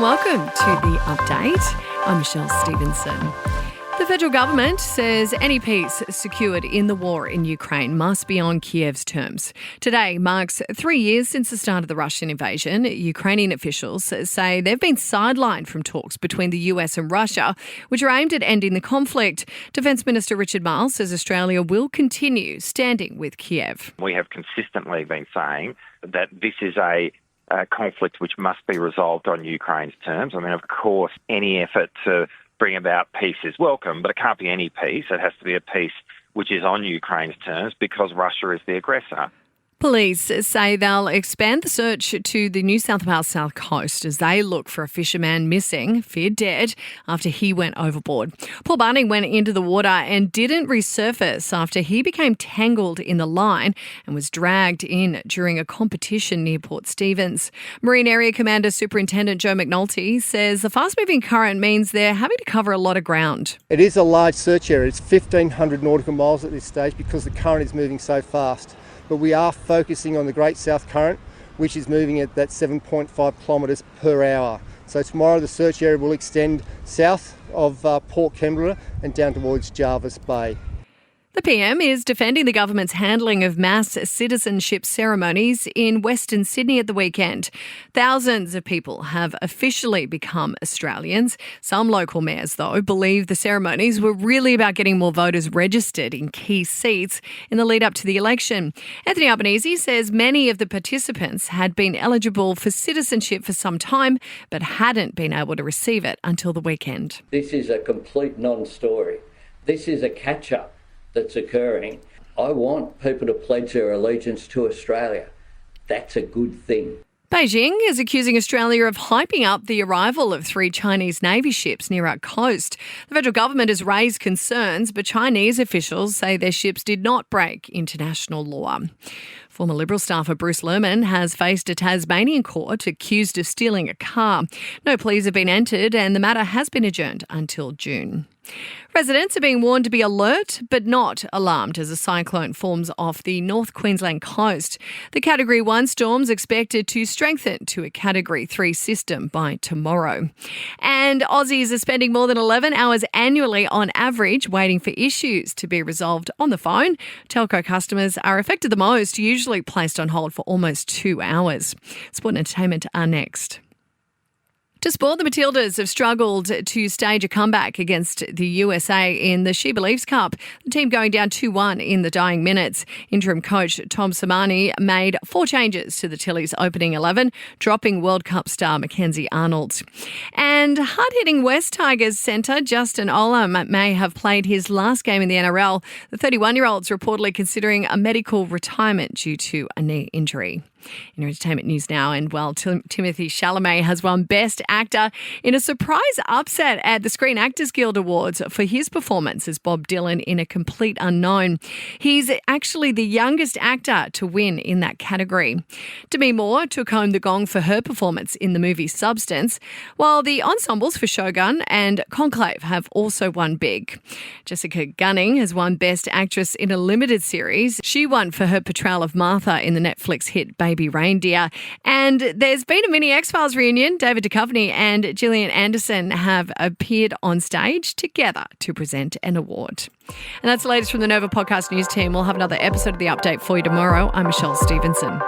welcome to the update. I'm Michelle Stevenson. The federal government says any peace secured in the war in Ukraine must be on Kyiv's terms. Today marks 3 years since the start of the Russian invasion. Ukrainian officials say they've been sidelined from talks between the US and Russia, which are aimed at ending the conflict. Defence Minister Richard Marles says Australia will continue standing with Kyiv. We have consistently been saying that this is a conflict which must be resolved on Ukraine's terms. I mean, of course, any effort to bring about peace is welcome, but it can't be any peace. It has to be a peace which is on Ukraine's terms because Russia is the aggressor. Police say they'll expand the search to the New South Wales south coast as they look for a fisherman missing, feared dead, after he went overboard. Paul Bunting went into the water and didn't resurface after he became tangled in the line and was dragged in during a competition near Port Stephens. Marine Area Commander Superintendent Joe McNulty says the fast-moving current means they're having to cover a lot of ground. It is a large search area. It's 1,500 nautical miles at this stage because the current is moving so fast. But we are focusing on the Great South Current, which is moving at that 7.5 kilometres per hour. So tomorrow the search area will extend south of Port Kembla and down towards Jervis Bay. The PM is defending the government's handling of mass citizenship ceremonies in Western Sydney at the weekend. Thousands of people have officially become Australians. Some local mayors, though, believe the ceremonies were really about getting more voters registered in key seats in the lead up to the election. Anthony Albanese says many of the participants had been eligible for citizenship for some time but hadn't been able to receive it until the weekend. This is a complete non-story. This is a catch-up that's occurring. I want people to pledge their allegiance to Australia. That's a good thing. Beijing is accusing Australia of hyping up the arrival of 3 Chinese Navy ships near our coast. The federal government has raised concerns, but Chinese officials say their ships did not break international law. Former Liberal staffer Bruce Lerman has faced a Tasmanian court accused of stealing a car. No pleas have been entered and the matter has been adjourned until June. Residents are being warned to be alert but not alarmed as a cyclone forms off the North Queensland coast. The Category 1 storm's expected to strengthen to a Category 3 system by tomorrow. And Aussies are spending more than 11 hours annually on average waiting for issues to be resolved on the phone. Telco customers are affected the most, usually placed on hold for almost 2 hours. Sport and entertainment are next. To sport, the Matildas have struggled to stage a comeback against the USA in the She Believes Cup. The team going down 2-1 in the dying minutes. Interim coach Tom Samani made 4 changes to the Tillies' opening 11, dropping World Cup star Mackenzie Arnold. And hard-hitting West Tigers centre Justin Olam may have played his last game in the NRL. The 31-year-old's reportedly considering a medical retirement due to a knee injury. In entertainment news now, and Timothy Chalamet has won Best Actor in a surprise upset at the Screen Actors Guild Awards for his performance as Bob Dylan in A Complete Unknown. He's actually the youngest actor to win in that category. Demi Moore took home the gong for her performance in the movie Substance, while the ensembles for Shogun and Conclave have also won big. Jessica Gunning has won Best Actress in a Limited Series. She won for her portrayal of Martha in the Netflix hit Baby Reindeer. And there's been a mini X-Files reunion. David Duchovny and Gillian Anderson have appeared on stage together to present an award. And that's the latest from the Nova Podcast News team. We'll have another episode of The Update for you tomorrow. I'm Michelle Stevenson.